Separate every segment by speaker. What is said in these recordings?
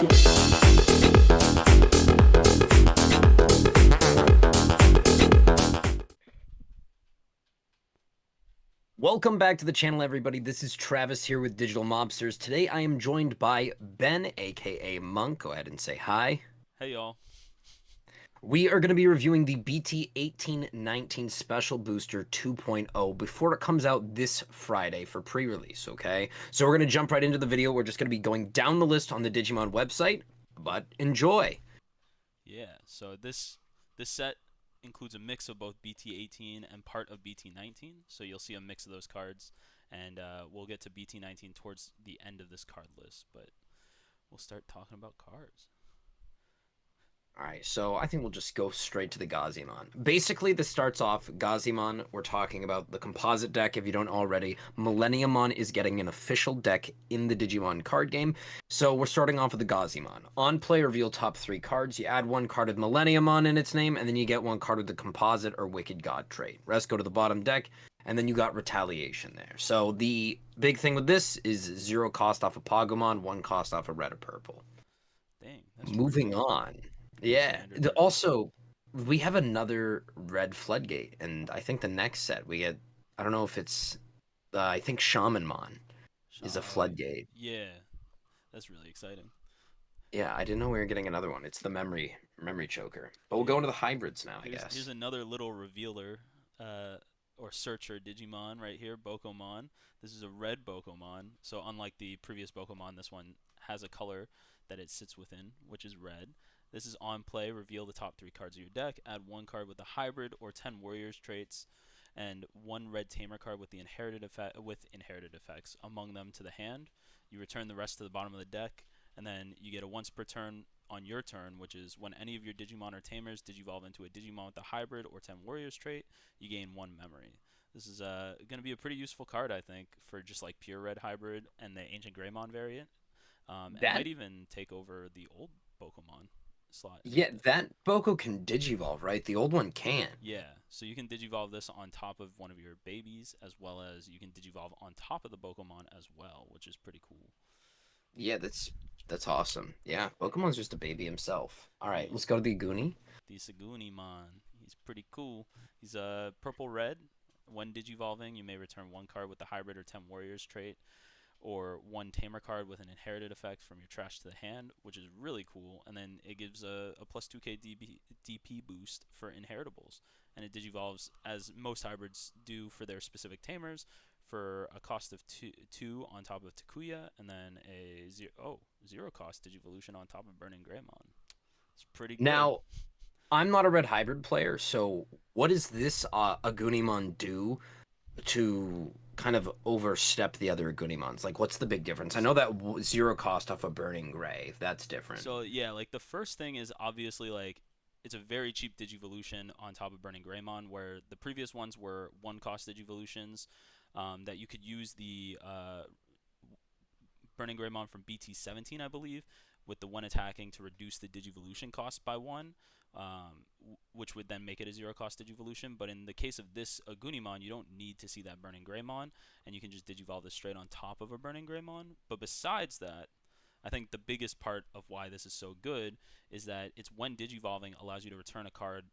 Speaker 1: Welcome back to the channel, everybody. This is Travis here with Digital Mobsters. Today I am joined by Ben, aka Monk. Go ahead and say hi.
Speaker 2: Hey y'all.
Speaker 1: We are going to be reviewing the BT 1819 Special Booster 2.0 before it comes out this Friday for pre-release, okay? So we're going to jump right into the video. We're just going to be going down the list on the Digimon website, but enjoy.
Speaker 2: Yeah, so this set includes a mix of both BT18 and part of BT19. So you'll see a mix of those cards, and we'll get to BT19 towards the end of this card list. But we'll start talking about cards.
Speaker 1: All right, so I think we'll just go straight to the Gazimon. Basically, this starts off Gazimon. We're talking about the composite deck. If you don't already, Millenniumon is getting an official deck in the Digimon card game. So we're starting off with the Gazimon. On play, reveal top 3 cards. You add 1 card with Millenniumon in its name, and then you get 1 card with the composite or Wicked God trait. Rest go to the bottom deck, and then you got Retaliation there. So the big thing with this is 0 cost off of Pagumon, 1 cost off of red or purple.
Speaker 2: Dang, that's pretty
Speaker 1: Moving on. Yeah.
Speaker 2: standard deck.
Speaker 1: Also, we have another red floodgate, and I think the next set we get. I don't know if it's. I think Shamanmon is a floodgate.
Speaker 2: Yeah, that's really exciting.
Speaker 1: Yeah, I didn't know we were getting another one. It's the memory choker. But we'll
Speaker 2: Yeah.
Speaker 1: go into the hybrids now, I
Speaker 2: Here's
Speaker 1: guess.
Speaker 2: another little revealer, or searcher Digimon right here, Bokomon. This is a red Bokomon. So unlike the previous Bokomon, this one has a color that it sits within, which is red. This is on play. Reveal the top 3 cards of your deck. Add 1 card with the hybrid or 10 warriors traits, and 1 red tamer card with the inherited effects among them to the hand. You return the rest to the bottom of the deck, and then you get a once per turn on your turn, which is when any of your Digimon or Tamers digivolve into a Digimon with a hybrid or 10 Warriors trait, you gain 1 memory. This is going to be a pretty useful card, I think, for just like pure red hybrid and the Ancient Greymon variant. And
Speaker 1: That
Speaker 2: might even take over the old Pokemon slot.
Speaker 1: yeah, that Boko can digivolve, right? The old one can't.
Speaker 2: Yeah, so you can digivolve this on top of one of your babies, as well as you can digivolve on top of the Pokemon as well, which is pretty cool.
Speaker 1: Yeah, that's awesome. Yeah, Pokemon's just a baby himself. All right,
Speaker 2: Yeah.
Speaker 1: let's go to the Goonie.
Speaker 2: The Sagunimon. He's pretty cool. He's a purple red. When digivolving, you may return 1 card with the hybrid or 10 warriors trait, or 1 tamer card with an inherited effect from your trash to the hand, which is really cool. And then it gives a plus 2k DP boost for inheritables. And it digivolves as most hybrids do for their specific tamers for a cost of 2 on top of Takuya, and then a 0 cost digivolution on top of Burning Greymon. It's pretty good.
Speaker 1: Now, I'm not a red hybrid player, so what does this Agunimon do to kind of overstep the other Agunimons? Like, what's the big difference? I know that 0 cost off a Burning Gray. That's different.
Speaker 2: So yeah, like the first thing is obviously like it's a very cheap Digivolution on top of Burning Greymon, where the previous ones were 1 cost Digivolutions that you could use the Burning Greymon from BT17, I believe, with the one attacking to reduce the Digivolution cost by 1, which would then make it a 0 cost Digivolution. But in the case of this Agunimon, you don't need to see that Burning Greymon, and you can just Digivolve this straight on top of a Burning Greymon. But besides that, I think the biggest part of why this is so good is that it's when Digivolving allows you to return a card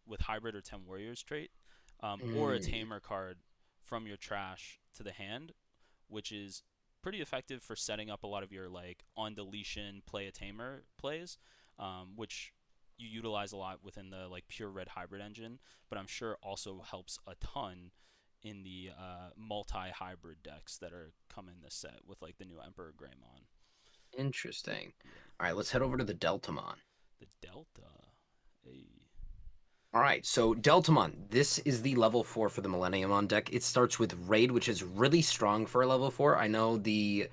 Speaker 2: with Hybrid or 10 Warriors trait, or a
Speaker 1: Mm,
Speaker 2: Tamer card from your trash to the hand, which is pretty effective for setting up a lot of your like on deletion play a tamer plays, which you utilize a lot within the like pure red hybrid engine, but I'm sure also helps a ton in the multi hybrid decks that are coming this set with like the new EmperorGreymon.
Speaker 1: interesting.
Speaker 2: Yeah,
Speaker 1: All right, let's head over to the Deltamon.
Speaker 2: the Delta. A
Speaker 1: All right, so Deltamon, this is the level 4 for the Millenniumon deck. It starts with Raid, which is really strong for a level 4. I know the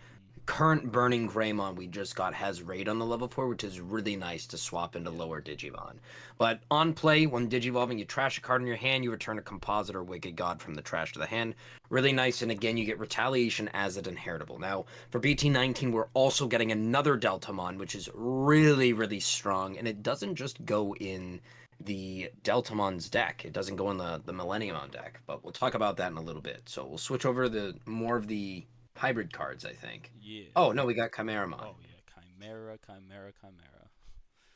Speaker 1: current Burning Greymon we just got has Raid on the level 4, which is really nice to swap into
Speaker 2: yeah.
Speaker 1: lower Digimon. But on play, when Digivolving, you trash a card in your hand, you return a Composite or Wicked God from the trash to the hand. Really nice, and again, you get Retaliation as an inheritable. Now, for BT19, we're also getting another Deltamon, which is really, really strong, and it doesn't just go in the Deltamon's deck. It doesn't go in the Millenniumon deck, but we'll talk about that in a little bit. So we'll switch over to more of the hybrid cards, I think.
Speaker 2: Yeah.
Speaker 1: Oh, no, we got Chimeramon.
Speaker 2: Oh yeah, Chimera Chimera.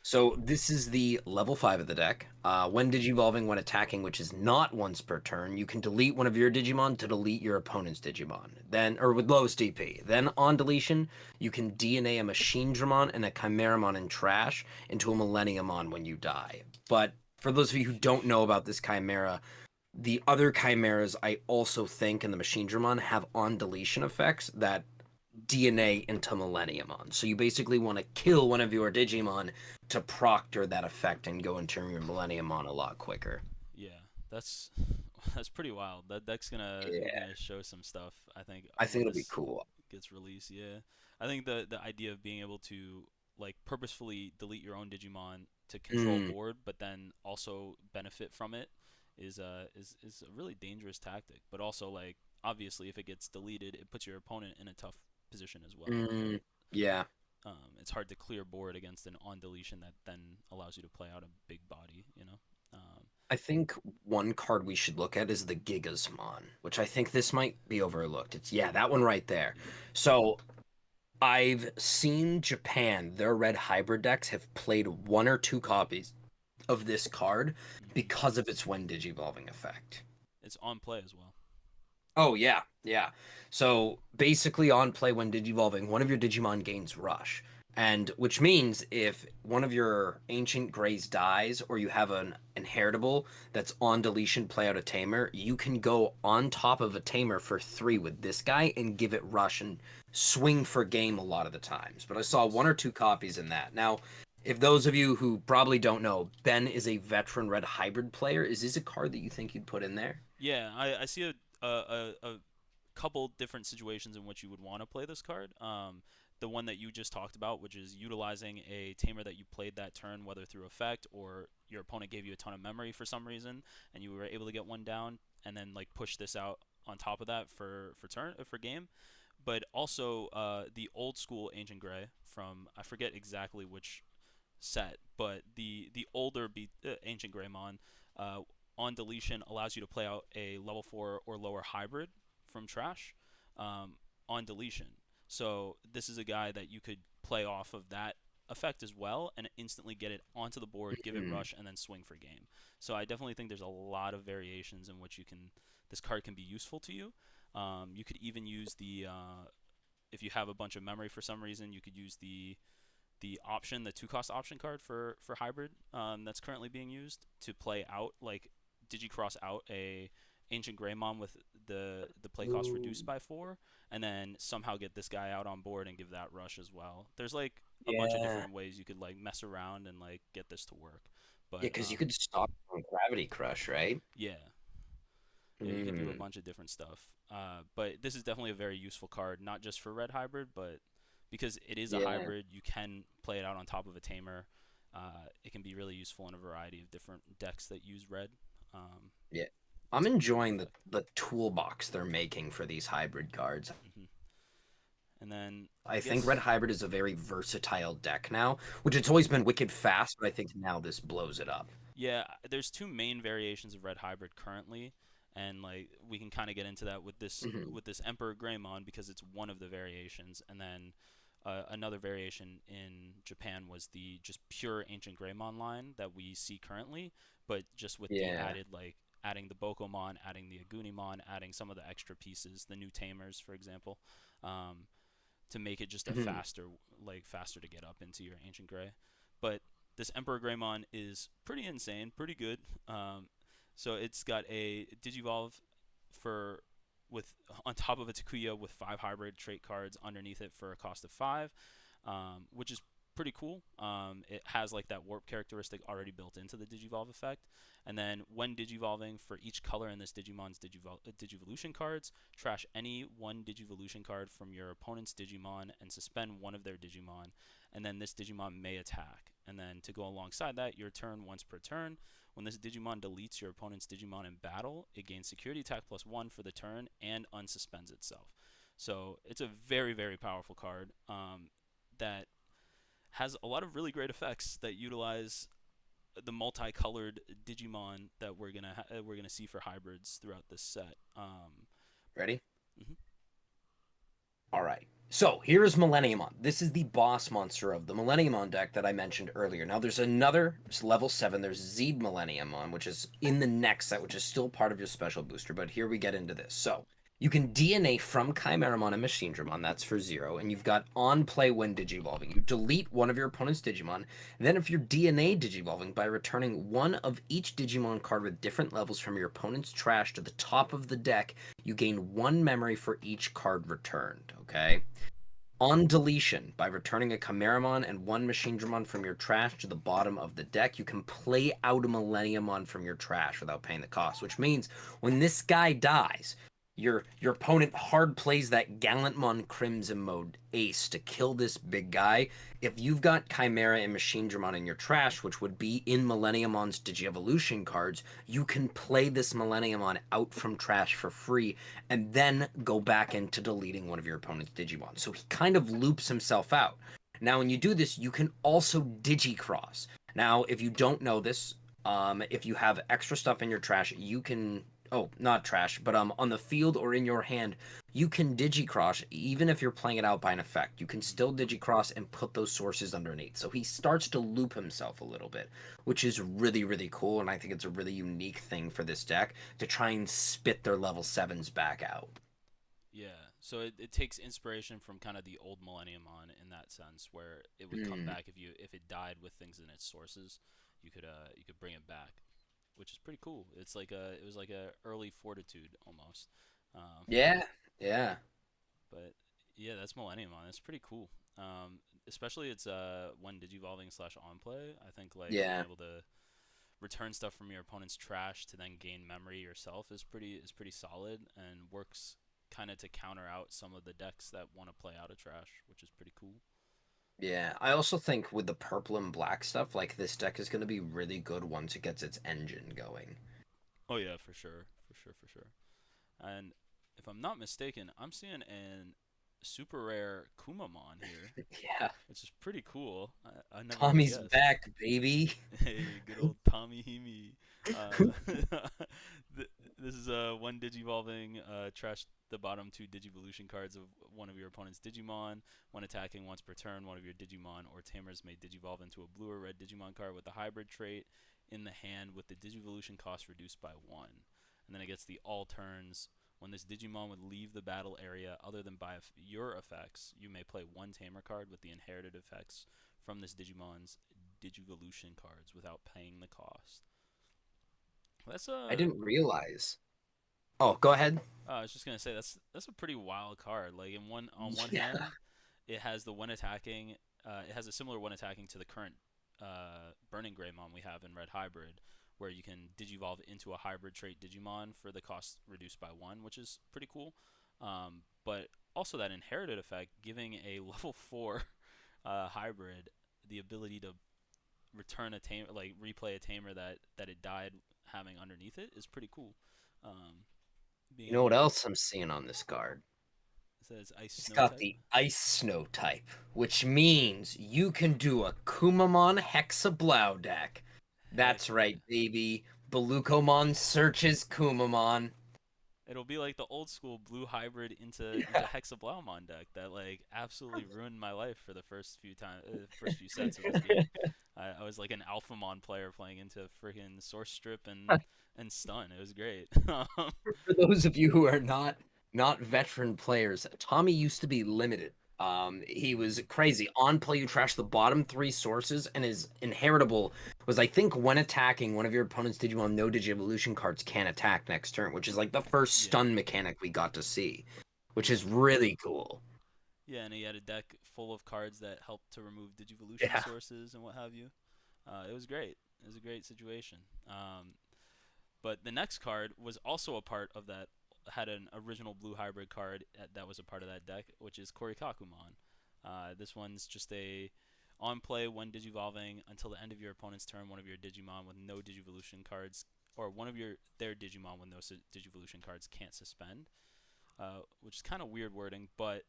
Speaker 1: So this is the level 5 of the deck. When Digivolving, when attacking, which is not once per turn, you can delete one of your Digimon to delete your opponent's Digimon. Then, or with lowest DP. Then on deletion, you can DNA a Machine Dramon and a Chimeramon in trash into a Millenniumon when you die. But for those of you who don't
Speaker 2: Sheesh.
Speaker 1: know about this Chimera, the other Chimeras I also think in the Machine Dramon have on deletion effects that DNA into Millenniumon. So you basically want to kill one of your Digimon to proctor that effect and go into your Millenniumon a lot quicker.
Speaker 2: Yeah, that's that's pretty wild. That deck's
Speaker 1: Yeah,
Speaker 2: gonna show some stuff. I think
Speaker 1: I think
Speaker 2: when
Speaker 1: it'll be
Speaker 2: this
Speaker 1: cool.
Speaker 2: gets released. Yeah, I think the idea of being able to like purposefully delete your own Digimon to control
Speaker 1: Mm,
Speaker 2: board, but then also benefit from it is a really dangerous tactic. But also like obviously if it gets deleted, it puts your opponent in a tough position as well.
Speaker 1: mm, yeah.
Speaker 2: It's hard to clear board against an on deletion that then allows you to play out a big body.
Speaker 1: I think one card we should look at is the Gigasmon, which I think this might be overlooked. It's yeah, that one right there.
Speaker 2: Yeah.
Speaker 1: So I've seen Japan, their red hybrid decks have played one or two copies of this card
Speaker 2: Hmm.
Speaker 1: because of its when digivolving effect.
Speaker 2: It's on play as well.
Speaker 1: Oh yeah, yeah. So basically on play when digivolving, one of your Digimon gains rush. And which means if one of your ancient grays dies or you have an inheritable that's on deletion play out a tamer, you can go on top of a tamer for 3 with this guy and give it rush and swing for game a lot of the times. But I saw one
Speaker 2: Nice.
Speaker 1: or two copies in that. Now, if those of you who probably don't know, Ben is a veteran red hybrid player. Is this a card that you think you'd put in there?
Speaker 2: Yeah, I see a couple different situations in which you would want to play this card. The one that you just talked about, which is utilizing a tamer that you played that turn, whether through effect or your opponent gave you a ton of memory for some reason, and you were able to get one down, and then like push this out on top of that for turn for game. But also the old school Ancient Gray from I forget exactly which set, but the older Ancient Greymon uh, on deletion allows you to play out a level 4 or lower hybrid from trash um, on deletion. So this is a guy that you could play off of that effect as well and instantly get it onto the board, give it
Speaker 1: Hmm.
Speaker 2: rush, and then swing for game. So I definitely think there's a lot of variations in which you can this card can be useful to you. You could even use the if you have a bunch of memory for some reason, you could use the option, the 2 cost option card for hybrid that's currently being used to play out like digicross out a ancient Greymon with the play cost
Speaker 1: Ooh.
Speaker 2: reduced by 4, and then somehow get this guy out on board and give that rush as well. There's like a bunch of
Speaker 1: Yeah.
Speaker 2: different ways you could like mess around and like get this to work,
Speaker 1: Yeah,
Speaker 2: but
Speaker 1: because you could stop on Gravity Crush, right?
Speaker 2: yeah. Yeah, you could do a
Speaker 1: Mm,
Speaker 2: bunch of different stuff. But this is definitely a very useful card, not just for red hybrid, but because it is a
Speaker 1: yeah,
Speaker 2: hybrid, you can play it out on top of a tamer. It can be really useful in a variety of different decks that use red. Um,
Speaker 1: yeah. I'm
Speaker 2: it's a pretty cool
Speaker 1: enjoying
Speaker 2: effect.
Speaker 1: the toolbox they're making for these hybrid cards.
Speaker 2: Hmm. And then
Speaker 1: I
Speaker 2: I
Speaker 1: think Red
Speaker 2: guess
Speaker 1: Hybrid is a very versatile deck now, which it's always been wicked fast, but I think now this blows it up.
Speaker 2: yeah, there's two main variations of red hybrid currently, and like we can kind of get into that
Speaker 1: Hmm.
Speaker 2: with this Emperor Greymon because it's one of the variations, and then another variation in Japan was the just pure Ancient Greymon line that we see currently, but just with the
Speaker 1: Yeah.
Speaker 2: added like adding the Bokomon, adding the Agunimon, adding some of the extra pieces, the new Tamers, for example, um, to make it just a
Speaker 1: Hmm.
Speaker 2: faster to get up into your Ancient Gray. But this Emperor Greymon is pretty insane, pretty good. So it's got a Digivolve for with on top of a Takuya with 5 hybrid trait cards underneath it for a cost of 5, which is pretty cool. It has like that warp characteristic already built into the Digivolve effect. And then when Digivolving for each color in this Digimon's Digivolution cards, trash any one Digivolution card from your opponent's Digimon and suspend one of their Digimon, and then this Digimon may attack. And then to go alongside that, your turn once per turn. When this Digimon deletes your opponent's Digimon in battle, it gains security attack +1 for the turn and unsuspends itself. So it's a very, very powerful card that has a lot of really great effects that utilize the multicolored Digimon that we're gonna see for hybrids throughout this set.
Speaker 1: Ready?
Speaker 2: Mhm.
Speaker 1: All right. So here's Millenniumon. This is the boss monster of the Millenniumon deck that I mentioned earlier. Now there's another level 7. There's Zed Millenniumon, which is in the next set, which is still part of your special booster. But here we get into this. So you can DNA from Chimeramon and Machinedramon. That's for 0. And you've got on play when Digivolving. You delete one of your opponent's Digimon. And then if you're DNA Digivolving by returning one of each Digimon card with different levels from your opponent's trash to the top of the deck, you gain 1 memory for each card returned. Okay? On deletion, by returning a Chimeramon and 1 Machinedramon from your trash to the bottom of the deck, you can play out a Millenniumon from your trash without paying the cost, which means when this guy dies, your opponent hard plays that Gallantmon Crimson mode ace to kill this big guy. If you've got Chimera and Machinedramon in your trash, which would be in Millenniumon's Digievolution cards, you can play this Millenniumon out from trash for free and then go back into deleting one of your opponent's Digimon. So he kind of loops himself out. Now, when you do this, you can also Digicross. Now, if you don't know this, if you have extra stuff in your trash, you can. Oh, not trash, but on the field or in your hand, you can Digicross even if you're playing it out by an effect. You can
Speaker 2: Mm-hmm.
Speaker 1: still Digicross and put those sources underneath. So he starts to loop himself a little bit, which is really, really cool, and I think it's a really unique thing for this deck to try and spit their level 7s back out.
Speaker 2: Yeah, so it takes inspiration from kind of the old Millenniumon in that sense, where it would come
Speaker 1: Mm.
Speaker 2: back if it died with things in its sources, you could bring it back, which is pretty cool. It was like a early Fortitude almost, um,
Speaker 1: Yeah, yeah,
Speaker 2: but yeah, that's Millenniumon. It's pretty cool. Especially its when digivolving slash on play. I think like being
Speaker 1: yeah,
Speaker 2: able to return stuff from your opponent's trash to then gain memory yourself is pretty solid and works kind of to counter out some of the decks that want to play out of trash, which is pretty cool.
Speaker 1: yeah. I also think with the purple and black stuff, like this deck is going to be really good once it gets its engine going.
Speaker 2: Oh yeah, for sure. And if I'm not mistaken, I'm seeing an super rare Kumamon here,
Speaker 1: Yeah,
Speaker 2: which is pretty cool. I never would have
Speaker 1: Tommy's
Speaker 2: guessed.
Speaker 1: back, baby.
Speaker 2: Hey, good old Tommy Himi. Uh, this is one Digivolving. Trash the bottom two Digivolution cards of one of your opponent's Digimon. When attacking once per turn, one of your Digimon or Tamers may Digivolve into a blue or red Digimon card with the hybrid trait in the hand with the Digivolution cost reduced by 1. And then it gets the all turns. When this Digimon would leave the battle area other than by your effects, you may play one Tamer card with the inherited effects from this Digimon's Digivolution cards without paying the cost. That's
Speaker 1: I
Speaker 2: a
Speaker 1: didn't realize. Oh, go ahead.
Speaker 2: I was just gonna say that's a pretty wild card. Like in one on one
Speaker 1: Yeah,
Speaker 2: hand, it has the one attacking. It has a similar one attacking to the current Burning Greymon we have in Red Hybrid, where you can Digivolve into a hybrid trait Digimon for the cost reduced by 1, which is pretty cool. But also that inherited effect, giving a level 4 hybrid the ability to return a tamer, like replay a tamer that it died having underneath it, is pretty cool. Um, Being
Speaker 1: you know
Speaker 2: able
Speaker 1: what
Speaker 2: to
Speaker 1: else I'm seeing on this card?
Speaker 2: it says ice
Speaker 1: It's
Speaker 2: snow
Speaker 1: got
Speaker 2: type.
Speaker 1: the Ice Snow type, which means you can do a Kumamon Hexablow deck.
Speaker 2: Heck
Speaker 1: That's
Speaker 2: yeah!
Speaker 1: right, baby. Belucomon searches Kumamon.
Speaker 2: It'll be like the old school blue hybrid into
Speaker 1: Yeah.
Speaker 2: Hexablaumon deck that like absolutely ruined my life for the first few sets of this game. I was like an Alphamon player playing into freaking Source Strip and Stun. It was great.
Speaker 1: For those of you who are not veteran players, Tommy used to be limited. He was
Speaker 2: Mhm.
Speaker 1: crazy. On play, you trash the bottom 3 sources, and his inheritable was, I think, when attacking one of your opponent's Digimon, no Digivolution cards can attack next turn, which is like the first
Speaker 2: Yeah.
Speaker 1: stun mechanic we got to see, which is
Speaker 2: Mhm.
Speaker 1: really cool.
Speaker 2: Yeah, and he had a deck full of cards that helped to remove Digivolution
Speaker 1: Yeah.
Speaker 2: sources and what have you. It was great. It was a great situation. But the next card was also a part of that, had an original blue hybrid card that was a part of that deck, which is Korikakumon. This one's just a on play when digivolving until the end of your opponent's turn, one of your Digimon with no Digivolution cards, or one of their Digimon with no Digivolution cards can't suspend, which is kind of weird wording, but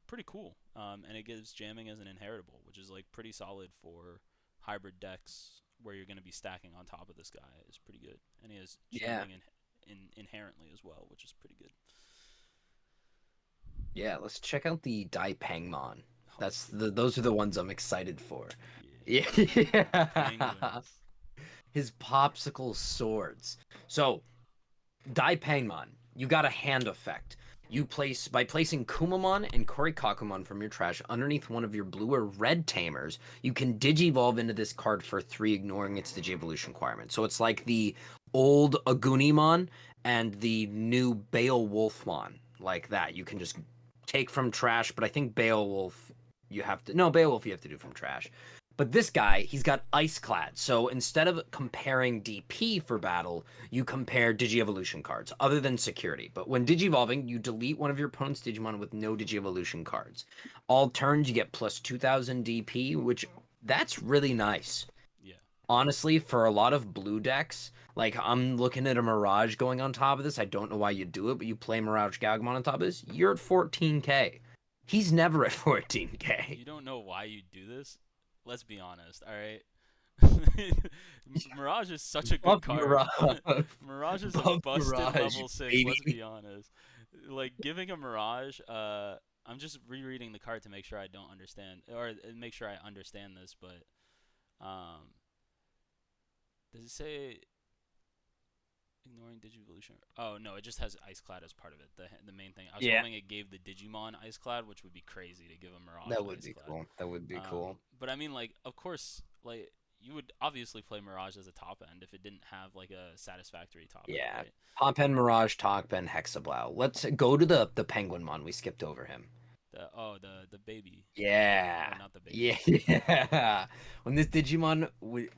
Speaker 2: pretty cool. And it gives jamming as an inheritable, which is like pretty solid for hybrid decks where you're going to be stacking on top of this guy. Is pretty good, and he has
Speaker 1: Yeah.
Speaker 2: jamming inherently as well, which is pretty good.
Speaker 1: Yeah, let's check out the Daipangmon.
Speaker 2: Oh,
Speaker 1: Those are the ones I'm excited for.
Speaker 2: yeah. The
Speaker 1: Yeah.
Speaker 2: penguins.
Speaker 1: His popsicle swords. So, Daipangmon, you got a hand effect. You place by placing Kumamon and Korikakumon from your trash underneath one of your blue or red tamers, you can Digivolve into this card for 3, ignoring its Digievolution requirement. So it's like the old Agunimon and the new Beowulfmon, like that. You can just take from trash, but I think Beowulf you have to no Beowulf you have to do from trash. But this guy, he's got Ice Clad. So instead of comparing DP for battle, you compare Digievolution cards, other than security. But when Digivolving, you delete one of your opponent's Digimon with no Digievolution cards. All turns, you get plus 2000 DP, which that's really nice.
Speaker 2: Yeah.
Speaker 1: Honestly, for a lot of blue decks, like I'm looking at a Mirage going on top of this. I don't know why you do it, but you play Mirage Gagmon on top of this, you're at 14k. He's never at 14k.
Speaker 2: You don't know why you do this? Let's be honest, all right? Mirage is such a good
Speaker 1: Buff
Speaker 2: card.
Speaker 1: Mirage.
Speaker 2: Mirage is a
Speaker 1: Buff
Speaker 2: busted
Speaker 1: Mirage,
Speaker 2: level 6, let's
Speaker 1: baby.
Speaker 2: be honest. Like giving a Mirage, I'm just rereading the card to make sure I don't understand or make sure I understand this, but um does it say ignoring Digivolution? Oh no, it just has Ice Clad as part of it. The main thing. I was
Speaker 1: Yeah,
Speaker 2: hoping it gave the Digimon Ice Clad, which would be crazy to give a Mirage
Speaker 1: that would
Speaker 2: Ice
Speaker 1: be
Speaker 2: Clad.
Speaker 1: cool. That would be cool.
Speaker 2: But I mean, like, of course, like you would obviously play Mirage as a top end if it didn't have like a satisfactory top end,
Speaker 1: Yeah.
Speaker 2: right?
Speaker 1: Pompen, Mirage, Talkben, Hexablow. Let's go to the Penguin Mon. We skipped over him.
Speaker 2: The baby. Oh,
Speaker 1: Yeah.
Speaker 2: not the baby.
Speaker 1: Yeah. Yeah. When this Digimon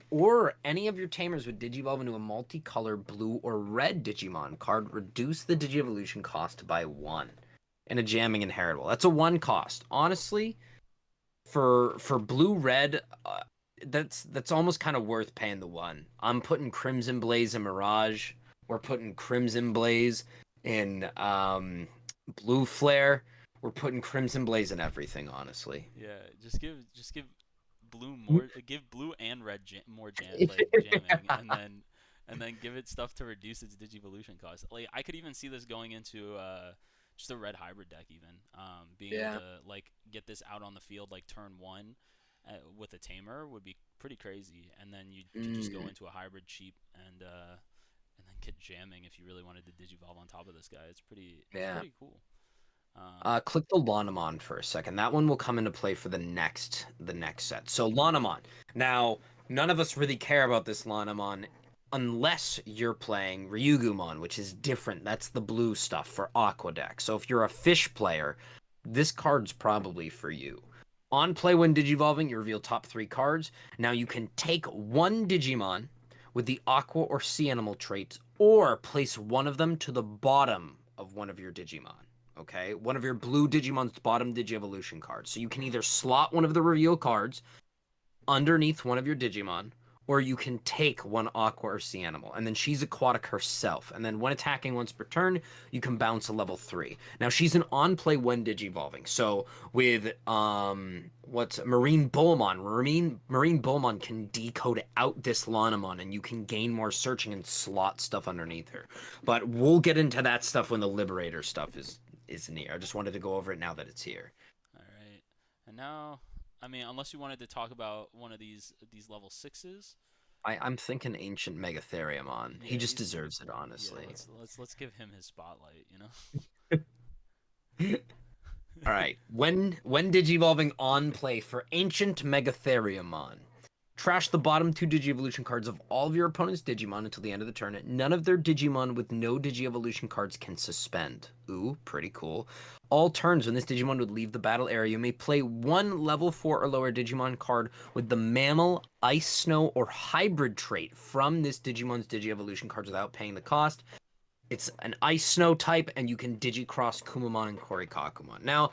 Speaker 1: or any of your tamers would Digivolve into a multicolor blue or red Digimon card, reduce the Digievolution cost by 1 in a jamming inheritable. That's a 1 cost. Honestly, for blue red, that's almost kind of worth paying the 1. I'm putting Crimson Blaze and Mirage. We're putting Crimson Blaze in Blue Flare. We're putting Crimson Blaze in everything, honestly.
Speaker 2: Yeah, just give blue more, give blue and red more jamming, and then give it stuff to reduce its Digivolution cost. Like I could even see this going into just a red hybrid deck, even being able
Speaker 1: Yeah.
Speaker 2: to like get this out on the field like turn one with a tamer would be pretty crazy, and then you could just go
Speaker 1: Mm,
Speaker 2: into a hybrid cheap and then get jamming if you really wanted to Digivolve on top of this guy. It's
Speaker 1: yeah.
Speaker 2: pretty cool. Um,
Speaker 1: Click the Lanamon for a second. That one will come into play for the next set. So Lanamon. Now, none of us really care about this Lanamon unless you're playing Ryugumon, which is different. That's the blue stuff for Aqua deck. So if you're a fish player, this card's probably for you. On play when Digivolving, you reveal top 3 cards. Now you can take one Digimon with the Aqua or Sea Animal traits, or place one of them to the bottom of one of your Digimon. Okay, one of your blue Digimon's bottom Digievolution cards. So you can either slot one of the reveal cards underneath one of your Digimon, or you can take one Aqua or Sea Animal, and then she's aquatic herself. And then when attacking once per turn, you can bounce a level 3. Now she's an on play when Digivolving. So with what's Marine Bullmon, Marine Bullmon can decode out this Lanamon, and you can gain more searching and slot stuff underneath her. But we'll get into that stuff when the Liberator stuff is near. I just wanted to go over it now that it's here.
Speaker 2: All right. And now, I mean, unless you wanted to talk about one of these level sixes,
Speaker 1: I'm thinking Ancient Megatheriumon. He
Speaker 2: yeah,
Speaker 1: just
Speaker 2: he's
Speaker 1: deserves it,
Speaker 2: yeah.
Speaker 1: honestly.
Speaker 2: Let's give him his spotlight. You know.
Speaker 1: All right. When Digivolving on play for Ancient Megatheriumon. Trash the bottom 2 Digievolution cards of all of your opponent's Digimon until the end of the turn. None of their Digimon with no Digievolution cards can suspend. Ooh, pretty cool. All turns when this Digimon would leave the battle area, you may play one level 4 or lower Digimon card with the Mammal, Ice, Snow, or Hybrid trait from this Digimon's Digievolution cards without paying the cost. It's an Ice Snow type, and you can Digicross Kumamon and Korikakumon. Now,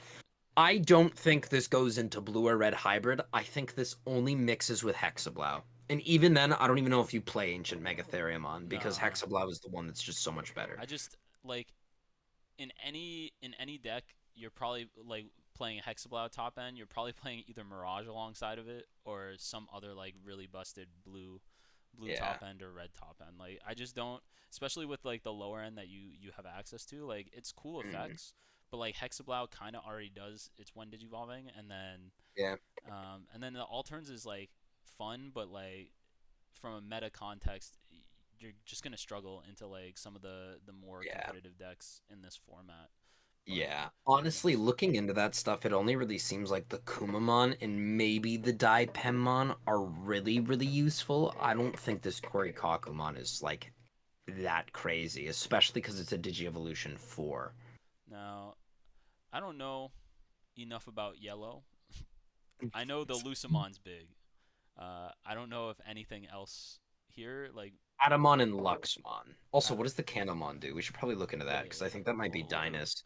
Speaker 1: I don't think this goes into blue or red hybrid. I think this only mixes with Hexablow. And even then, I don't even know if you play Ancient Megatheriumon because
Speaker 2: Nah,
Speaker 1: Hexablow is the one that's just so much better.
Speaker 2: I just like in any deck, you're probably like playing a Hexablow top end. You're probably playing either Mirage alongside of it or some other like really busted blue
Speaker 1: Yeah.
Speaker 2: top end or red top end. Like I just don't, especially with like the lower end that you have access to. Like it's cool
Speaker 1: Mm.
Speaker 2: effects, but like Hexablow kind of already does its one Digivolving,
Speaker 1: Yeah.
Speaker 2: and then the Alterns is like fun, but like from a meta context, you're just gonna struggle into like some of the more
Speaker 1: Yeah.
Speaker 2: competitive decks in this format. But
Speaker 1: Yeah.
Speaker 2: who
Speaker 1: Honestly,
Speaker 2: knows?
Speaker 1: looking into that stuff, it only really seems like the Kumamon and maybe the Daipemmon are really, really useful. I don't think this Korikakumon is like that crazy, especially because it's a Digievolution 4.
Speaker 2: Now I don't know enough about yellow. I know the
Speaker 1: It's
Speaker 2: Lucemon's big. I don't know if anything else here. Like,
Speaker 1: Patamon and Luxmon. Also,
Speaker 2: pat-
Speaker 1: what does the Canamon do? We should probably look into that because I
Speaker 2: wait,
Speaker 1: think that might be
Speaker 2: hold up.
Speaker 1: Dynus.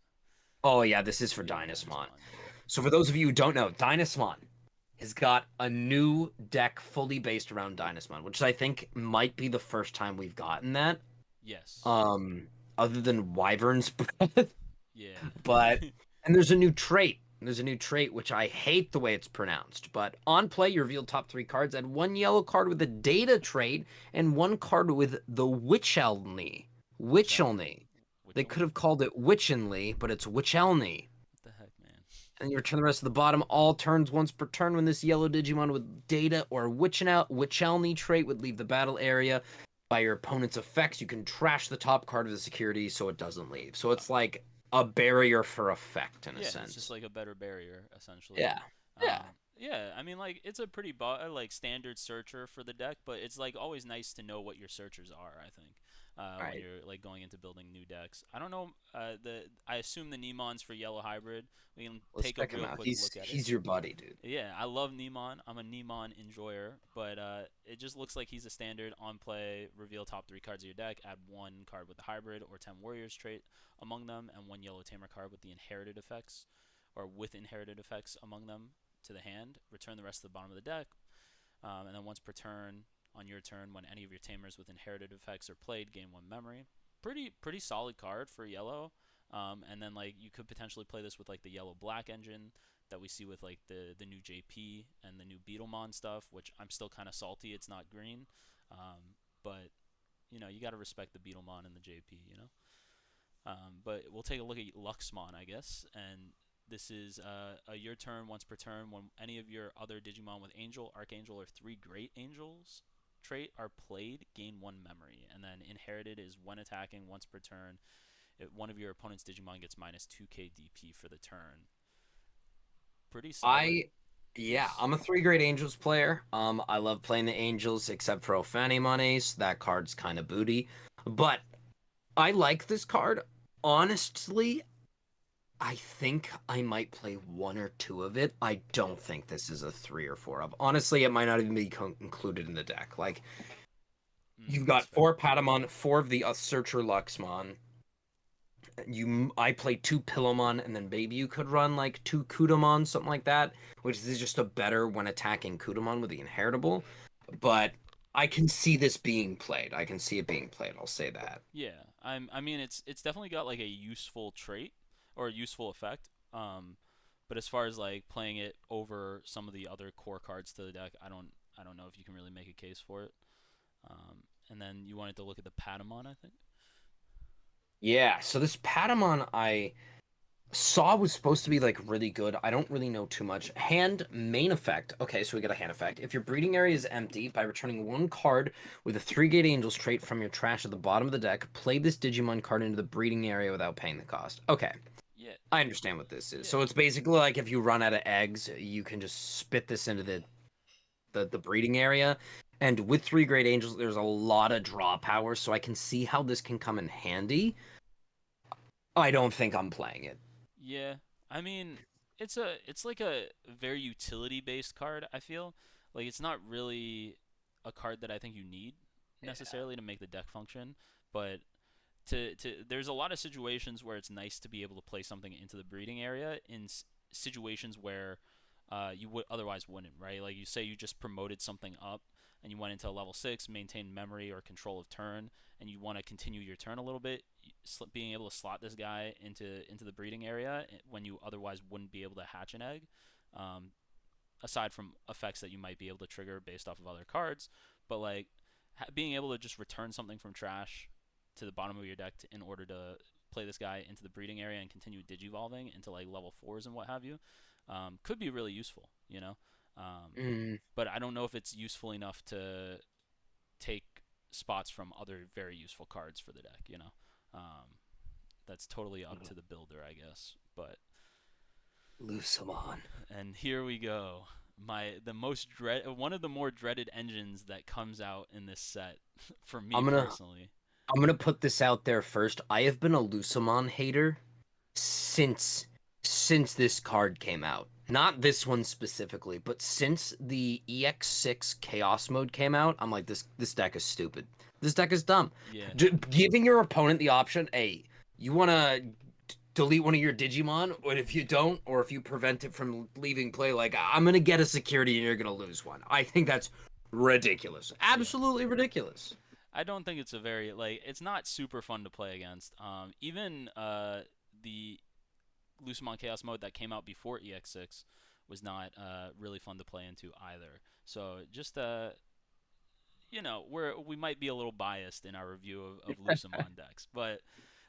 Speaker 1: Oh yeah, this is for
Speaker 2: Yeah,
Speaker 1: Dynasmon.
Speaker 2: Dynasmon. Yeah.
Speaker 1: So for those of you who don't know, Dynasmon has got a new deck fully based around Dynasmon, which I think might be the first time we've gotten that.
Speaker 2: Yes.
Speaker 1: Um, Other than Wyvern's Breath. But
Speaker 2: Yeah.
Speaker 1: and there's a new trait. There's a new trait which I hate the way it's pronounced. But on play, you reveal top three cards. Add one yellow card with a data trait and one card with the Witchelney.
Speaker 2: Wichelny.
Speaker 1: Witchelney. They could
Speaker 2: Wichelny.
Speaker 1: have called it Witchenly, but it's Witchelney.
Speaker 2: What the heck, man?
Speaker 1: And you return the rest of the bottom all turns once per turn when this yellow Digimon with data or Witchelney trait would leave the battle area. By your opponent's effects, you can trash the top card of the security so it doesn't leave. So
Speaker 2: Uh,
Speaker 1: it's like a barrier for effect in a
Speaker 2: yeah, it's just
Speaker 1: sense.
Speaker 2: like a better barrier, essentially.
Speaker 1: Yeah. Yeah.
Speaker 2: Yeah, I mean, like it's a pretty like standard searcher for the deck, but it's like always nice to know what your searchers are. I think when
Speaker 1: Right.
Speaker 2: you're like going into building new decks. I don't know. I assume the Nemon's for yellow hybrid. We can
Speaker 1: Let's
Speaker 2: take a
Speaker 1: check him
Speaker 2: real
Speaker 1: out.
Speaker 2: quick look at it.
Speaker 1: He's your buddy, dude.
Speaker 2: Yeah, I love Nemon. I'm a Nemon enjoyer, but it just looks like he's a standard on play. Reveal top three cards of your deck. Add one card with the hybrid or 10 warriors trait among them, and one yellow tamer card with the inherited effects, or with inherited effects among them to the hand. Return the rest to the bottom of the deck, and then once per turn on your turn, when any of your tamers with inherited effects are played, gain one memory. Pretty solid card for yellow. And then like you could potentially play this with like the yellow black engine that we see with like the new JP and the new Beetlemon stuff, which I'm still kind of salty. It's not green, but you got to respect the Beetlemon and the JP. But we'll take a look at Luxmon, I guess, and this is a your turn once per turn when any of your other Digimon with Angel, Archangel, or three Great Angels trait are played, gain one memory, and then inherited is when attacking once per turn. If one of your opponent's Digimon gets minus 2k DP for the turn. Pretty solid.
Speaker 1: I yeah,
Speaker 2: This
Speaker 1: I'm a three great angels player. I love playing the angels except for Ophanimon Ace. That card's kind of booty. But I like this card. Honestly, I think I might play one or two of it. I
Speaker 2: yeah,
Speaker 1: don't think this is a three or four of. Honestly, it might not even be included in the deck. Like you've
Speaker 2: that's
Speaker 1: got
Speaker 2: fair.
Speaker 1: four Patamon, four of the Searcher Luxmon. I play two Pillowmon, and then maybe you could run like two Kudamon, something like that, which is just a better when attacking Kudamon with the inheritable. But I can see this being played. I can see it being played. I'll say that.
Speaker 2: Yeah, I mean it's definitely got like a useful trait or a useful effect. But as far as like playing it over some of the other core cards to the deck, I don't know if you can really make a case for it. And then you wanted to look at the Patamon, I think.
Speaker 1: Yeah, so this Patamon I saw was supposed to be like really good. I don't really know too much. Hand main effect. Okay, so we got a hand effect. If your breeding area is empty, by returning one card with a three gate angels trait from your trash at the bottom of the deck, play this Digimon card into the breeding area without paying the cost. Okay,
Speaker 2: Yeah,
Speaker 1: I understand what this is. So
Speaker 2: yeah,
Speaker 1: it's basically like if you run out of eggs, you can just spit this into the breeding area. And with three great angels, there's a lot of draw power, so I can see how this can come in handy. I don't think I'm playing it.
Speaker 2: yeah. I mean, it's like a very utility based card. I feel like it's not really a card that I think you need
Speaker 1: Yeah.
Speaker 2: necessarily to make the deck function, but to there's a lot of situations where it's nice to be able to play something into the breeding area in situations where you would otherwise wouldn't, right? Like you say you just promoted something up and you went into level 6, maintained memory or control of turn, and you want to continue your turn a little bit. Being able to slot this guy into the breeding area when you otherwise wouldn't be able to hatch an egg, um, aside from effects that you might be able to trigger based off of other cards, but like being able to just return something from trash to the bottom of your deck in order to play this guy into the breeding area and continue digivolving into like level 4s and what have you, could be really useful, you know. Um,
Speaker 1: Mm,
Speaker 2: but I don't know if it's useful enough to take spots from other very useful cards for the deck, you know. Um, that's totally up to the builder, I guess. But
Speaker 1: Lucemon.
Speaker 2: and here we go. One of the more dreaded engines that comes out in this set for me
Speaker 1: I'm gonna
Speaker 2: personally.
Speaker 1: I'm gonna put this out there first. I have been a Lucemon hater since since this card came out. Not this one specifically, but since the EX6 Chaos mode came out, I'm like this deck is stupid. This deck is dumb.
Speaker 2: Yeah,
Speaker 1: Giving your opponent the option, hey, you want to delete one of your Digimon, but if you don't, or if you prevent it from leaving play, like I'm gonna get a security and you're gonna lose one. I think that's ridiculous.
Speaker 2: yeah.
Speaker 1: Absolutely ridiculous.
Speaker 2: I don't think it's a very like it's not super fun to play against. Even the Lucemon Chaos mode that came out before EX6 was not really fun to play into either. So just we might be a little biased in our review of Lucemon decks, but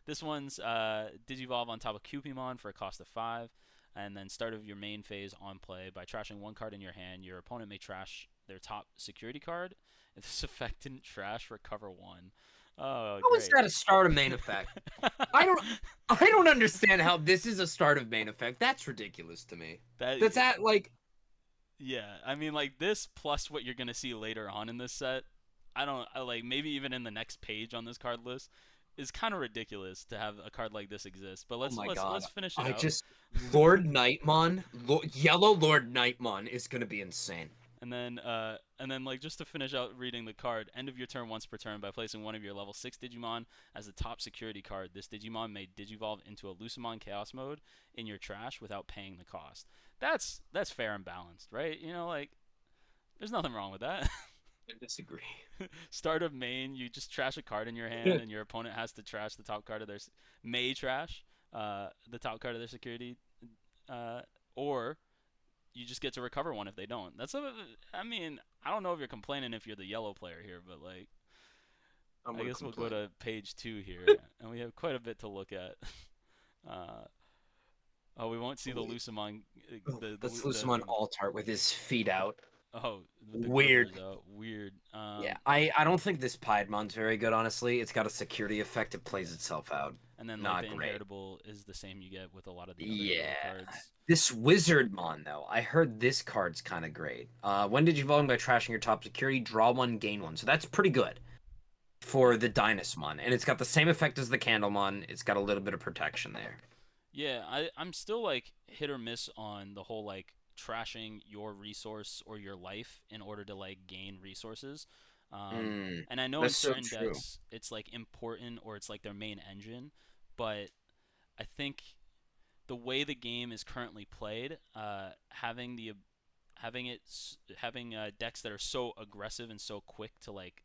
Speaker 2: this one's Digivolve on top of Cupimon for a cost of 5, and then start of your main phase on play by trashing one card in your hand. Your opponent may trash their top security card. If this effect didn't trash, recover 1. Oh,
Speaker 1: How is
Speaker 2: great.
Speaker 1: that a start of main effect? I don't I don't understand how this is a start of main effect. That's ridiculous to me.
Speaker 2: that
Speaker 1: That's at like
Speaker 2: Yeah, I mean like this plus what you're gonna see later on in this set. Like maybe even in the next page on this card list is kind of ridiculous to have a card like this exist. But
Speaker 1: oh
Speaker 2: let's
Speaker 1: my
Speaker 2: let's
Speaker 1: god.
Speaker 2: let's finish it
Speaker 1: I
Speaker 2: out.
Speaker 1: just Lord Nightmon, Yellow Lord Nightmon is gonna be insane.
Speaker 2: And then like just to finish out reading the card, end of your turn once per turn by placing one of your level 6 Digimon as the top security card. This Digimon may digivolve into a Lucemon Chaos mode in your trash without paying the cost. That's fair and balanced, right? You know, like there's nothing wrong with that.
Speaker 1: I disagree.
Speaker 2: Start of main, you just trash a card in your hand, and your opponent has to trash the top card of their may trash the top card of their security, or you just get to recover one if they don't. I mean, I don't know if you're complaining if you're the yellow player here, but like,
Speaker 1: I'm
Speaker 2: I
Speaker 1: gonna
Speaker 2: guess we'll go
Speaker 1: complain.
Speaker 2: to page 2 here, and we have quite a bit to look at. Uh, oh, we won't see the
Speaker 1: Wait,
Speaker 2: Lucemon,
Speaker 1: that's Lucemon Altart with his feet out.
Speaker 2: oh, with the
Speaker 1: Weird.
Speaker 2: grippers out. Weird.
Speaker 1: Yeah, I don't think this Piedmon's very good, honestly. It's got a security effect. It plays itself out.
Speaker 2: And then like
Speaker 1: Not
Speaker 2: the
Speaker 1: great.
Speaker 2: inheritable is the same you get with a lot of the other yellow
Speaker 1: Yeah.
Speaker 2: cards.
Speaker 1: This Wizardmon, though, I heard this card's kind of great. When did you vote by trashing your top security? Draw one, gain one. So that's pretty good for the Dynasmon. And it's got the same effect as the Candlemon. It's got a little bit of protection there.
Speaker 2: Yeah, I'm still like hit or miss on the whole like trashing your resource or your life in order to like gain resources.
Speaker 1: Mm,
Speaker 2: And I know in
Speaker 1: that's so
Speaker 2: certain
Speaker 1: true.
Speaker 2: decks it's like important or it's like their main engine, but I think the way the game is currently played, having decks that are so aggressive and so quick to like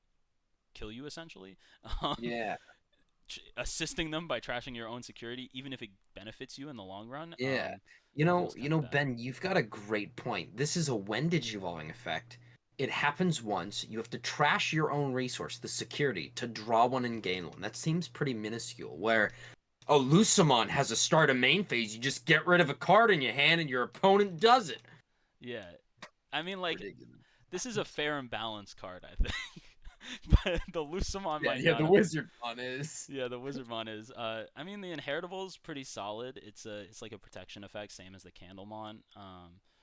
Speaker 2: kill you essentially, um,
Speaker 1: Yeah.
Speaker 2: assisting them by trashing your own security, even if it benefits you in the long run,
Speaker 1: Yeah.
Speaker 2: feels kind of bad.
Speaker 1: Ben, you've got a great point. This is a when did you evolving effect. It happens once. You have to trash your own resource, the security, to draw one and gain one. That seems pretty minuscule. Where oh, Lucemon has a start of main phase. You just get rid of a card in your hand and your opponent does it.
Speaker 2: Yeah, I mean, like
Speaker 1: Ridiculous.
Speaker 2: this is a fair and balanced card, I think. But the Lucemon
Speaker 1: Yeah,
Speaker 2: might
Speaker 1: yeah,
Speaker 2: not
Speaker 1: the
Speaker 2: have.
Speaker 1: wizard one is.
Speaker 2: Yeah, the Wizardmon is. I mean, the Inheritable is pretty solid. It's like a protection effect, same as the Candlemon,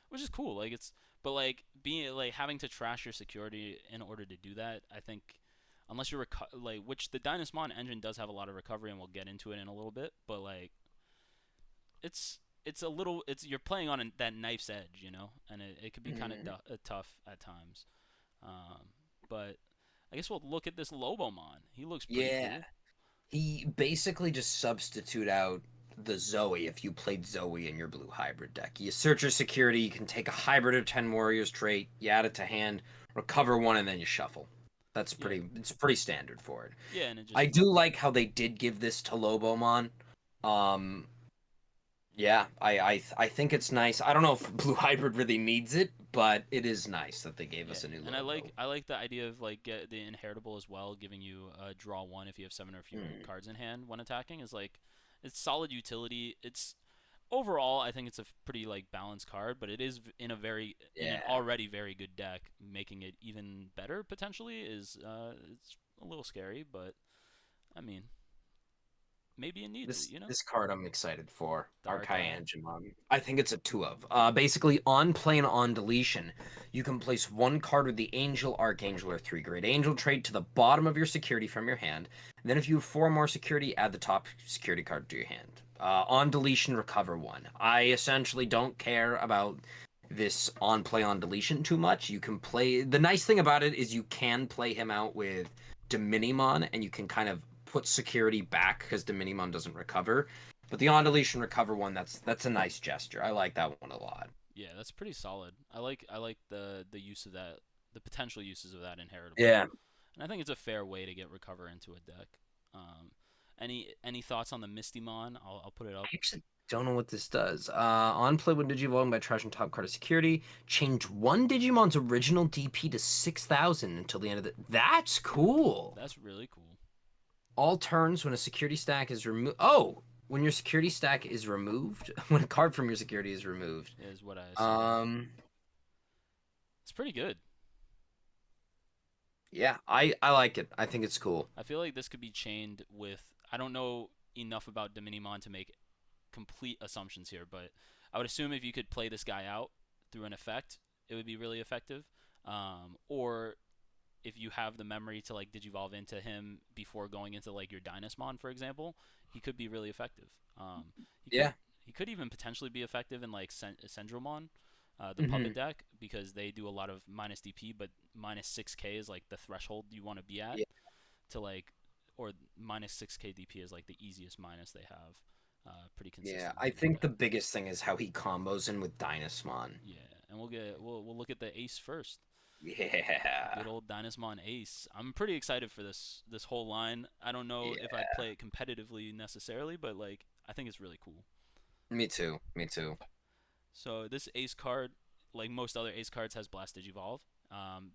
Speaker 2: which is cool. Like but like being like having to trash your security in order to do that. I think unless you're like, which the Dynasmon engine does have a lot of recovery, and we'll get into it in a little bit. But like, it's a little, it's you're playing on that knife's edge, and it could be kind of
Speaker 1: Mhm.
Speaker 2: tough at times. Um, but I guess we'll look at this Lobomon. He looks pretty
Speaker 1: Yeah.
Speaker 2: cool.
Speaker 1: He basically just substitute out the Zoe if you played Zoe in your blue hybrid deck. You search your security, you can take a hybrid of 10 warriors trait, you add it to hand, recover one, and then you shuffle.
Speaker 2: Yeah,
Speaker 1: It's pretty standard for it.
Speaker 2: yeah, and it
Speaker 1: I
Speaker 2: just
Speaker 1: do like how they did give this to Lobomon. Um, yeah, I think it's nice. I don't know if Blue Hybrid really needs it, but it is nice that they gave
Speaker 2: yeah,
Speaker 1: us a new
Speaker 2: and I
Speaker 1: logo.
Speaker 2: like I like the idea of like get the inheritable as well, giving you draw one if you have 7 or fewer
Speaker 1: Hmm.
Speaker 2: cards in hand when attacking. Is like It's solid utility. It's overall, I think it's a pretty like balanced card, but it is in an
Speaker 1: Yeah.
Speaker 2: already very good deck, making it even better potentially is it's a little scary, but I mean maybe it needs it,
Speaker 1: This
Speaker 2: you know?
Speaker 1: this card I'm excited for.
Speaker 2: The archive.
Speaker 1: Archetypes. I think it's a two of. Basically, on play and on deletion, you can place one card with the Angel, Archangel, or three Great Angel trait to the bottom of your security from your hand. Then, if you have four more security, add the top security card to your hand. On deletion, recover one. I essentially don't care about this on play on deletion too much. You can play. The nice thing about it is you can play him out with Diminimon, and you can kind of put security back because Diminimon doesn't recover. But the on deletion recover one, that's a nice gesture. I like that one a lot.
Speaker 2: Yeah, that's pretty solid. I like the use of that, the potential uses of that inheritable,
Speaker 1: Yeah.
Speaker 2: and I think it's a fair way to get recover into a deck. Um, any thoughts on the Mistymon? I'll put it
Speaker 1: I
Speaker 2: up.
Speaker 1: actually don't know what this does. On play when Digivolving by trashing top card of security, change one Digimon's original DP to 6,000 until the end of the. That's cool.
Speaker 2: That's really cool.
Speaker 1: All turns when a security stack is removed. Oh, when your security stack is removed, when a card from your security is removed.
Speaker 2: Is what I assumed.
Speaker 1: Um,
Speaker 2: It's pretty good.
Speaker 1: yeah, I like it. I think it's cool.
Speaker 2: I feel like this could be chained with. I don't know enough about Diminimon to make complete assumptions here, but I would assume if you could play this guy out through an effect, it would be really effective. Or if you have the memory to like digivolve into him before going into like your Dynasmon, for example, he could be really effective. He could
Speaker 1: Yeah.
Speaker 2: he could even potentially be effective in like Sendromon, the puppet
Speaker 1: Hmm.
Speaker 2: deck, because they do a lot of minus DP, but minus 6k is like the threshold you want to be at
Speaker 1: Yeah.
Speaker 2: to like, or minus 6k DP is like the easiest minus they have, pretty
Speaker 1: Yeah,
Speaker 2: consistently
Speaker 1: I
Speaker 2: in their
Speaker 1: think the
Speaker 2: deck.
Speaker 1: biggest thing is how he combos in with Dynasmon.
Speaker 2: Yeah, and we'll look at the ace first. The
Speaker 1: Yeah.
Speaker 2: good old Dynasmon Ace. I'm pretty excited for this whole line. I don't know if
Speaker 1: Yeah.
Speaker 2: I'd play it competitively necessarily, but like I think it's really cool.
Speaker 1: Me too. Me too.
Speaker 2: So this Ace card, like most other Ace cards, has Blast Digivolve,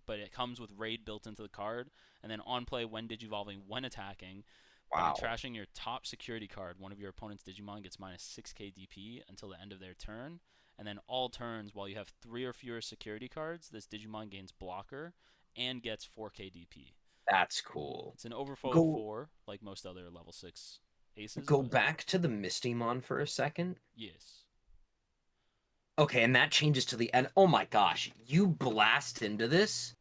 Speaker 2: but it comes with Raid built into the card, and then on play when Digivolving, when attacking, by
Speaker 1: Wow.
Speaker 2: trashing your top security card, one of your opponent's Digimon gets minus 6k DP until the end of their turn. And then all turns, while you have 3 or fewer security cards, this Digimon gains blocker and gets 4k DP.
Speaker 1: That's cool.
Speaker 2: It's an overflow of
Speaker 1: Go
Speaker 2: 4, like most other level 6 aces,
Speaker 1: go
Speaker 2: but
Speaker 1: back to the Mistymon for a second.
Speaker 2: yes.
Speaker 1: Okay, and that changes to the end. Oh my gosh, you blast into this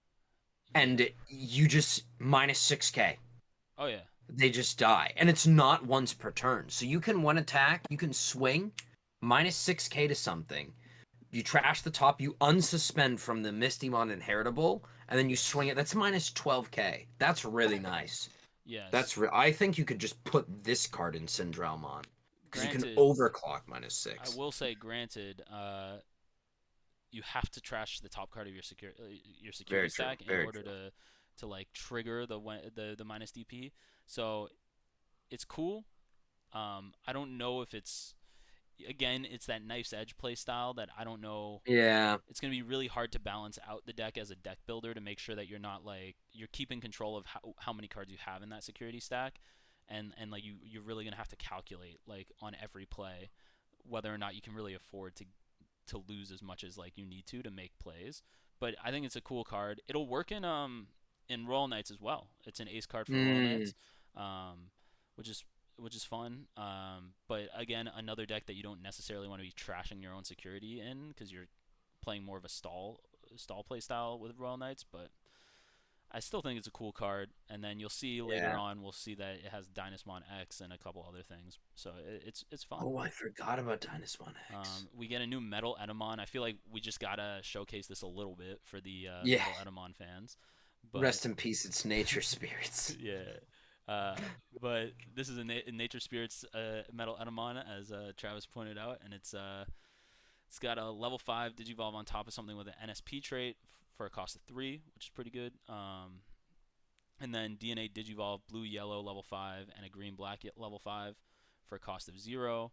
Speaker 2: Yeah.
Speaker 1: and you just minus 6k.
Speaker 2: Oh, yeah.
Speaker 1: They just die. And it's not once per turn. So you can one attack, you can swing minus 6k to something. You trash the top, you unsuspend from the Mistymon inheritable, and then you swing
Speaker 2: Yes.
Speaker 1: it. That's minus 12k. That's really nice.
Speaker 2: Yes.
Speaker 1: I think you could just put this card in Syndromon because you can
Speaker 2: Granted,
Speaker 1: overclock minus
Speaker 2: I
Speaker 1: 6.
Speaker 2: will say, granted, you have to trash the top card of your security
Speaker 1: Very true.
Speaker 2: stack in
Speaker 1: Very
Speaker 2: order
Speaker 1: true.
Speaker 2: to like trigger the minus DP. So it's cool. I don't know if it's, again, it's that knife's edge play style that I don't know.
Speaker 1: Yeah.
Speaker 2: It's going to be really hard to balance out the deck as a deck builder to make sure that you're not like you're keeping control of how many cards you have in that security stack, and like you're really going to have to calculate like on every play whether or not you can really afford to lose as much as like you need to make plays. But I think it's a cool card. It'll work in Royal Knights as well. It's an ace card for Royal
Speaker 1: Mm,
Speaker 2: Knights, um, which is fun. But again, another deck that you don't necessarily want to be trashing your own security in because you're playing more of a stall play style with Royal Knights. But I still think it's a cool card. And then you'll see later
Speaker 1: yeah.
Speaker 2: on, we'll see that it has Dynasmon X and a couple other things. So it's fun.
Speaker 1: Oh, I forgot about Dynasmon X.
Speaker 2: We get a new Metal Edamon. I feel like we just gotta showcase this a little bit for the
Speaker 1: Yeah.
Speaker 2: Metal Edamon fans, but
Speaker 1: Rest in peace, it's nature spirits.
Speaker 2: yeah. Uh, but this is a Nature Spirits Metal Edamon, as Travis pointed out, and it's got a level 5 Digivolve on top of something with an NSP trait for a cost of 3, which is pretty good. And then DNA Digivolve Blue Yellow level 5 and a Green Black level 5 for a cost of 0.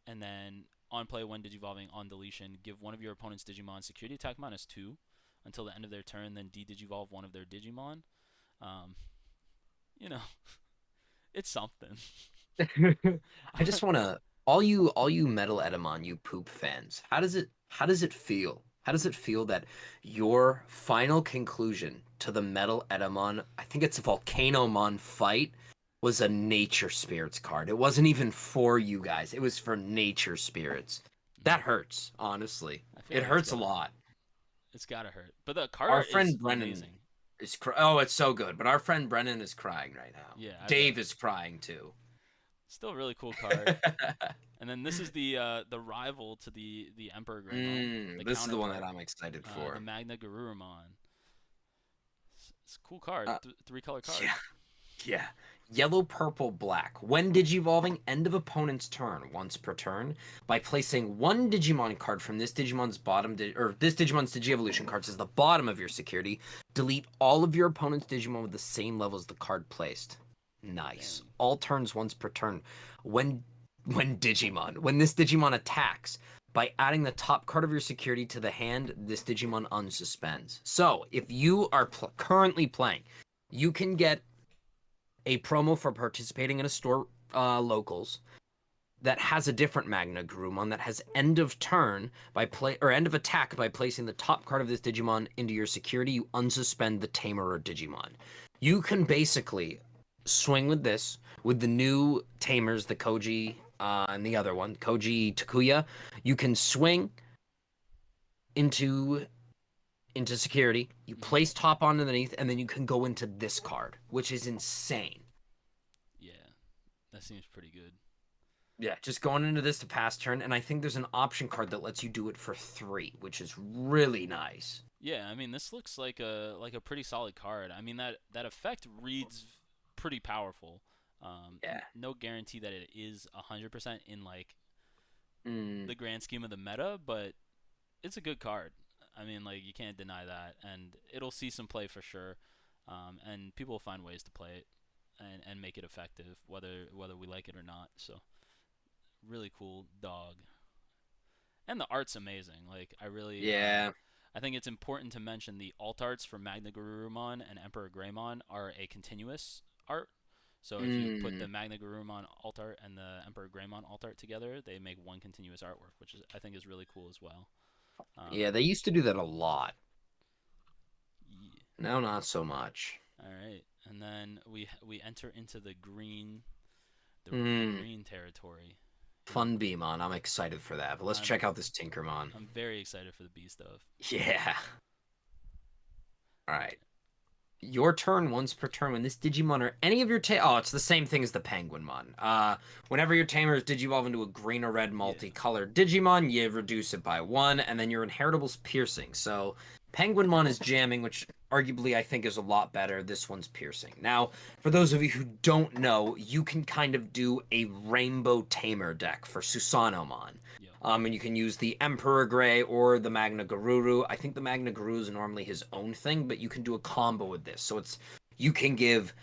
Speaker 2: And then on play when digivolving on deletion, give one of your opponent's Digimon security attack minus 2 until the end of their turn, then de-digivolve one of their Digimon. Um, you know, it's something.
Speaker 1: I just want to all you Metal Edamon, you poop fans. How does it feel? How does it feel that your final conclusion to the Metal Edamon, I think it's a Volcanomon fight, was a Nature Spirits card. It wasn't even for you guys. It was for Nature Spirits. That
Speaker 2: Mm.
Speaker 1: hurts, honestly.
Speaker 2: I feel
Speaker 1: It
Speaker 2: like it's
Speaker 1: hurts a
Speaker 2: gotta
Speaker 1: lot.
Speaker 2: it's gotta hurt. But the card
Speaker 1: Our
Speaker 2: art is
Speaker 1: friend Brennan
Speaker 2: amazing.
Speaker 1: oh, it's so good. But our friend Brennan is crying right now.
Speaker 2: Yeah, I
Speaker 1: Dave
Speaker 2: bet.
Speaker 1: is crying too.
Speaker 2: Still a really cool card. And then this is the rival to the Emperor Greymon, the
Speaker 1: This is the one that
Speaker 2: counterpart,
Speaker 1: I'm excited
Speaker 2: the
Speaker 1: for.
Speaker 2: Magna Garurumon. It's a cool card,
Speaker 1: Uh,
Speaker 2: three color card.
Speaker 1: yeah, yeah. Yellow, purple, black. When digivolving, end of opponent's turn, once per turn, by placing one Digimon card from this Digimon's or this Digimon's Digievolution cards as the bottom of your security. Delete all of your opponent's Digimon with the same level as the card placed. Nice.
Speaker 2: Dang.
Speaker 1: All turns once per turn. When when this Digimon attacks, by adding the top card of your security to the hand, this Digimon unsuspends. So, if you are currently playing, you can get a promo for participating in a store locals that has a different Magna Garurumon that has end of turn by play or end of attack by placing the top card of this Digimon into your security. You unsuspend the tamer or Digimon. You can basically swing with this with the new tamers, the Koji and the other one, Koji Takuya. You can swing into security. You
Speaker 2: Hmm.
Speaker 1: place top on underneath, and then you can go into this card, which is insane.
Speaker 2: Yeah, that seems pretty good.
Speaker 1: Yeah, just going into this to pass turn, and I think there's an option card that lets you do it for 3, which is really nice.
Speaker 2: Yeah, I mean this looks like a pretty solid card. I mean that effect reads pretty powerful.
Speaker 1: Yeah.
Speaker 2: No guarantee that it is 100% in like
Speaker 1: Mm,
Speaker 2: the grand scheme of the meta, but it's a good card. I mean, like you can't deny that, and it'll see some play for sure. And people will find ways to play it and make it effective, whether we like it or not. So really cool dog, and the art's amazing. Like I really,
Speaker 1: yeah.
Speaker 2: I think it's important to mention the alt arts for Magna Garurumon and Emperor Greymon are a continuous art. So if you put
Speaker 1: Mm,
Speaker 2: the Magna Garurumon alt art and the Emperor Greymon alt art together, they make one continuous artwork, which is I think is really cool as well.
Speaker 1: yeah,
Speaker 2: Um,
Speaker 1: they used to do that a lot.
Speaker 2: yeah.
Speaker 1: Now, not so much.
Speaker 2: All right, and then we enter into the
Speaker 1: Mm,
Speaker 2: green territory.
Speaker 1: fun Beamon. I'm excited for that. But let's
Speaker 2: I'm
Speaker 1: check out this Tinkermon.
Speaker 2: I'm very excited for the B stuff.
Speaker 1: Yeah. All right. Your turn once per turn when this Digimon or any of your oh, it's the same thing as the Penguinmon. Whenever your tamer is digivolve into a green or red
Speaker 2: Yeah,
Speaker 1: multicolored Digimon, you reduce it by 1, and then your inheritable's piercing. So Penguinmon is jamming, which arguably I think is a lot better. This one's piercing. Now, for those of you who don't know, you can kind of do a rainbow tamer deck for Susanomon.
Speaker 2: yep,
Speaker 1: And you can use the Emperor Gray or the Magna Garuru. I think the Magna Garuru is normally his own thing, but you can do a combo with this. So it's you can give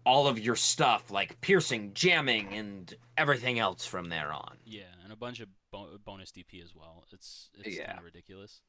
Speaker 1: all of your stuff like piercing, jamming, and everything else from there on.
Speaker 2: yeah, and a bunch of bonus DP as well. It's kind
Speaker 1: Yeah.
Speaker 2: of ridiculous.